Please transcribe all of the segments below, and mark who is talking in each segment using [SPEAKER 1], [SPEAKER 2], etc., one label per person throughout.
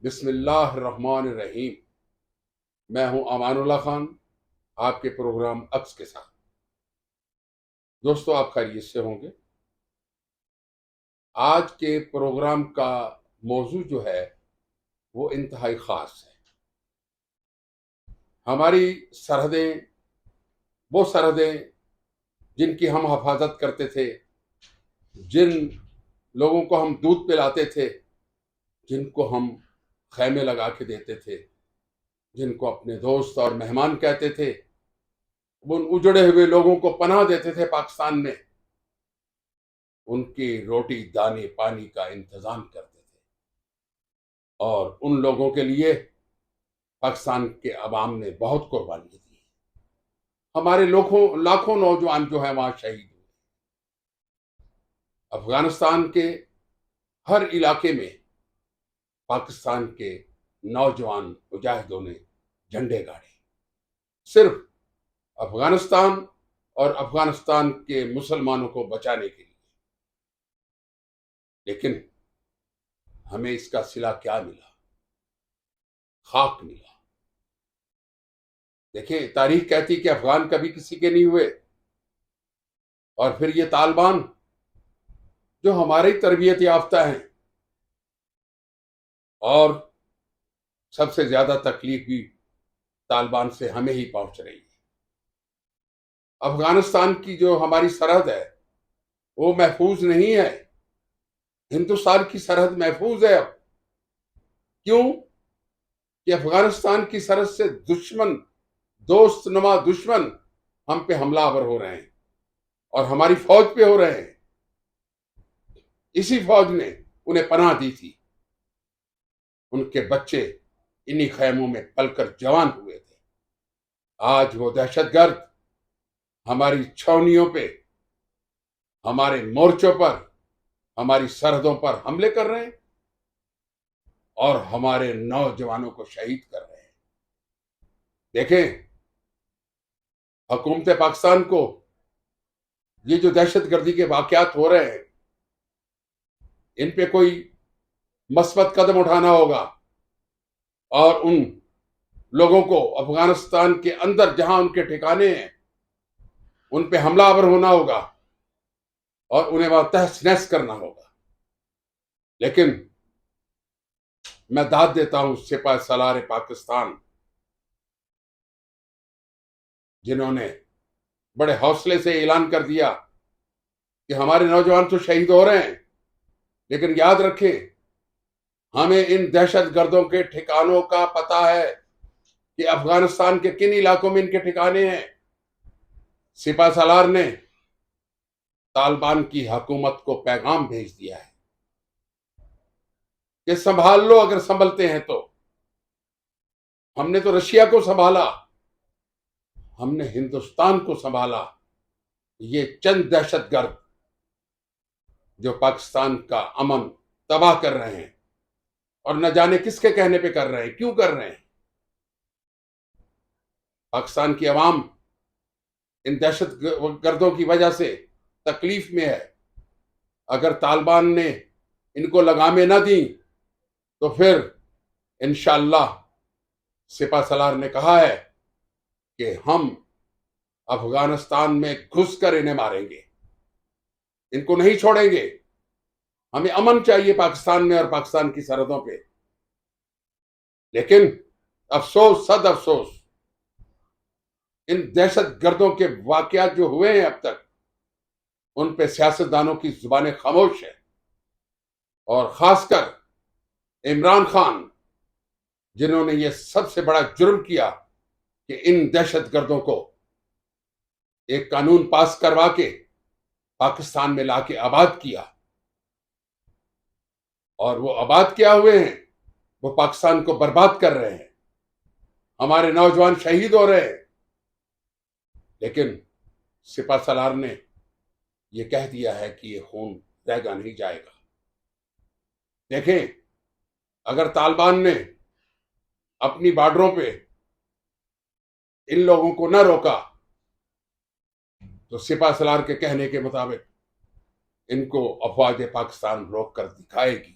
[SPEAKER 1] बिस्मिल्लाहिर्रहमानिर्रहीम। मैं हूं अमानुल्लाह खान, आपके प्रोग्राम अक्स के साथ। दोस्तों, आप खैरियत से होंगे। आज के प्रोग्राम का मौजू जो है वो इंतहाई ख़ास है। हमारी सरहदें, वो सरहदें जिनकी हम हिफाजत करते थे, जिन लोगों को हम दूध पिलाते थे, जिनको हम खैमे लगा के देते थे, जिनको अपने दोस्त और मेहमान कहते थे, उन उजड़े हुए लोगों को पनाह देते थे पाकिस्तान में, उनकी रोटी दाने पानी का इंतजाम करते थे। और उन लोगों के लिए पाकिस्तान के अवाम ने बहुत कुर्बानी दी। हमारे लाखों लाखों नौजवान जो है वहां शहीद हुए। अफगानिस्तान के हर इलाके में पाकिस्तान के नौजवान मुजाहिदों ने झंडे गाड़े, सिर्फ अफगानिस्तान और अफगानिस्तान के मुसलमानों को बचाने के लिए। लेकिन हमें इसका सिला क्या मिला? खाक मिला। देखिए, तारीख कहती कि अफगान कभी किसी के नहीं हुए, और फिर ये तालिबान जो हमारी तरबियत याफ्ता हैं, और सबसे ज्यादा तकलीफ भी तालिबान से हमें ही पहुंच रही है। अफगानिस्तान की जो हमारी सरहद है वो महफूज नहीं है। हिंदुस्तान की सरहद महफूज है अब। क्यों? कि अफगानिस्तान की सरहद से दुश्मन, दोस्त नुमा दुश्मन हम पे हमलावर हो रहे हैं और हमारी फौज पे हो रहे हैं। इसी फौज ने उन्हें पनाह दी थी। उनके बच्चे इन्हीं खैमों में पलकर जवान हुए थे। आज वो दहशतगर्द हमारी छावनियों पे, हमारे मोर्चों पर, हमारी सरहदों पर हमले कर रहे हैं और हमारे नौजवानों को शहीद कर रहे हैं। देखें, हुकूमत पाकिस्तान को ये जो दहशतगर्दी के वाकयात हो रहे हैं, इन पे कोई मस्बत कदम उठाना होगा और उन लोगों को अफगानिस्तान के अंदर जहां उनके ठिकाने हैं उन पे हमलावर होना होगा और उन्हें वहां तहस नहस करना होगा। लेकिन मैं दाद देता हूं सिपाही सालार पाकिस्तान, जिन्होंने बड़े हौसले से ऐलान कर दिया कि हमारे नौजवान तो शहीद हो रहे हैं, लेकिन याद रखें, हमें इन दहशत गर्दों के ठिकानों का पता है कि अफगानिस्तान के किन इलाकों में इनके ठिकाने हैं। सिपा सालार ने तालिबान की हुकूमत को पैगाम भेज दिया है कि संभाल लो, अगर संभलते हैं तो। हमने तो रशिया को संभाला, हमने हिंदुस्तान को संभाला। ये चंद दहशतगर्द जो पाकिस्तान का अमन तबाह कर रहे हैं और न जाने किसके कहने पे कर रहे हैं, क्यों कर रहे हैं। पाकिस्तान की आवाम इन दहशत गर्दों की वजह से तकलीफ में है। अगर तालिबान ने इनको लगामें न दी तो फिर इंशाअल्लाह सिपा सलार ने कहा है कि हम अफगानिस्तान में घुसकर इन्हें मारेंगे, इनको नहीं छोड़ेंगे। हमें अमन चाहिए पाकिस्तान में और पाकिस्तान की सरहदों पे। लेकिन अफसोस, सद अफसोस, इन दहशत गर्दों के वाकयात जो हुए हैं अब तक, उन पे सियासतदानों की जुबानें खामोश है। और खासकर इमरान खान, जिन्होंने ये सबसे बड़ा जुर्म किया कि इन दहशत गर्दों को एक कानून पास करवा के पाकिस्तान में लाके आबाद किया, और वो आबाद किया हुए हैं, वो पाकिस्तान को बर्बाद कर रहे हैं। हमारे नौजवान शहीद हो रहे हैं। लेकिन सिपा सलार ने ये कह दिया है कि ये खून रहेगा नहीं जाएगा। देखें, अगर तालिबान ने अपनी बॉर्डरों पे इन लोगों को न रोका तो सिपा सलार के कहने के मुताबिक इनको अफवाज पाकिस्तान रोक कर दिखाएगी,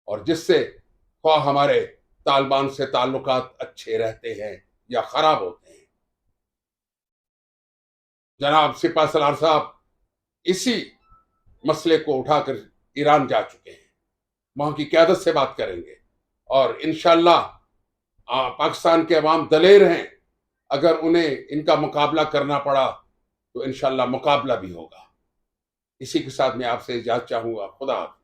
[SPEAKER 1] और जिससे ख्वाह हमारे तालिबान से ताल्लुकात अच्छे रहते हैं या खराब होते हैं। जनाब सिपा सलार साहब इसी मसले को उठाकर ईरान जा चुके हैं, वहां की क़यादत से बात करेंगे और इंशाअल्लाह पाकिस्तान के अवाम दलेर हैं। अगर उन्हें इनका मुकाबला करना पड़ा तो इंशाअल्लाह मुकाबला भी होगा। इसी के साथ मैं आपसे इजाजत चाहूंगा। खुदा हाफ़िज़।